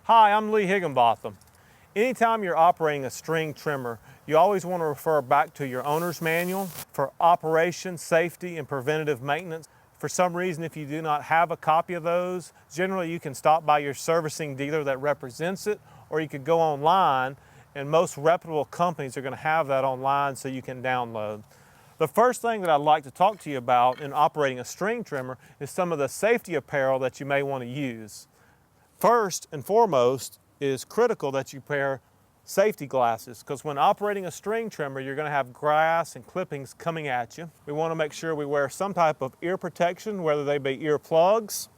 Hi, I'm Lee Higginbotham. Anytime you're operating a string trimmer, you always want to refer back to your owner's manual for operation, safety, and preventative maintenance. For some reason, if you do not have a copy of those, generally you can stop by your servicing dealer that represents it, or you could go online, and most reputable companies are going to have that online so you can download. The first thing that I'd like to talk to you about in operating a string trimmer is some of the safety apparel that you may want to use. First and foremost, it is critical that you pair safety glasses, because when operating a string trimmer, you're going to have grass and clippings coming at you. We want to make sure we wear some type of ear protection, whether they be ear plugs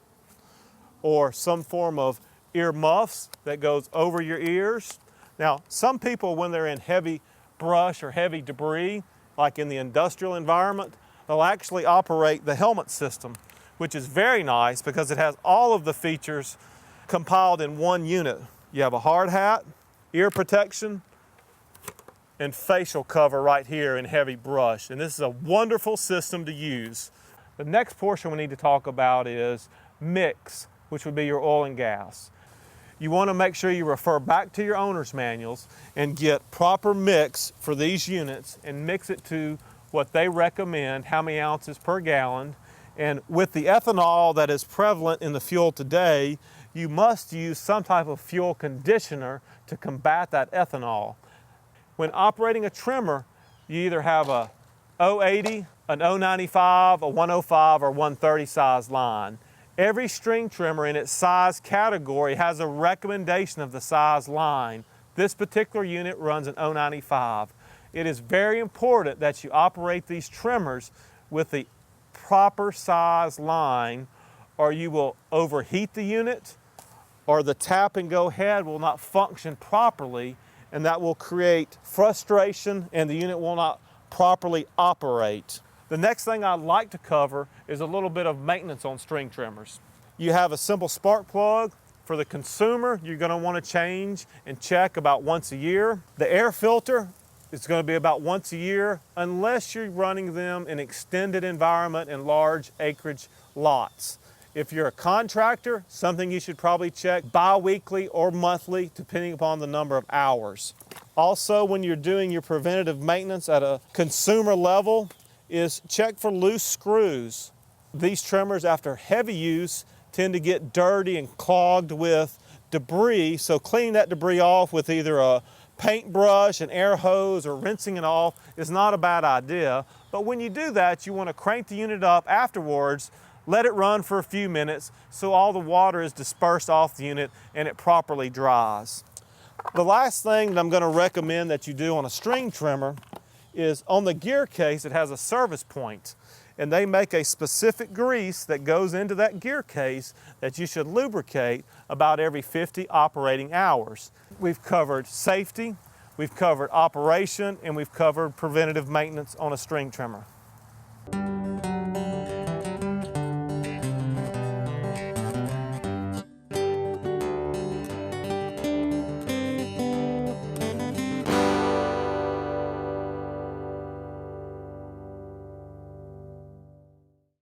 or some form of ear muffs that goes over your ears. Now, some people, when they're in heavy brush or heavy debris, like in the industrial environment, they'll actually operate the helmet system, which is very nice because it has all of the features compiled in one unit. You have a hard hat, ear protection, and facial cover right here in heavy brush. And this is a wonderful system to use. The next portion we need to talk about is mix, which would be your oil and gas. You want to make sure you refer back to your owner's manuals and get proper mix for these units and mix it to what they recommend, how many ounces per gallon. And with the ethanol that is prevalent in the fuel today, you must use some type of fuel conditioner to combat that ethanol. When operating a trimmer, you either have a 080, an 095, a 105, or 130 size line. Every string trimmer in its size category has a recommendation of the size line. This particular unit runs an 095. It is very important that you operate these trimmers with the proper size line, or you will overheat the unit, or the tap and go head will not function properly, and that will create frustration and the unit will not properly operate. The next thing I'd like to cover is a little bit of maintenance on string trimmers. You have a simple spark plug. For the consumer, you're going to want to change and check about once a year. The air filter is going to be about once a year, unless you're running them in extended environment and large acreage lots. If you're a contractor, something you should probably check bi-weekly or monthly, depending upon the number of hours. Also, when you're doing your preventative maintenance at a consumer level, is check for loose screws. These trimmers, after heavy use, tend to get dirty and clogged with debris, so cleaning that debris off with either a paintbrush, an air hose, or rinsing it off is not a bad idea. But when you do that, you want to crank the unit up afterwards, let it run for a few minutes so all the water is dispersed off the unit and it properly dries. The last thing that I'm going to recommend that you do on a string trimmer is on the gear case, it has a service point, and they make a specific grease that goes into that gear case that you should lubricate about every 50 operating hours. We've covered safety, we've covered operation, and we've covered preventative maintenance on a string trimmer.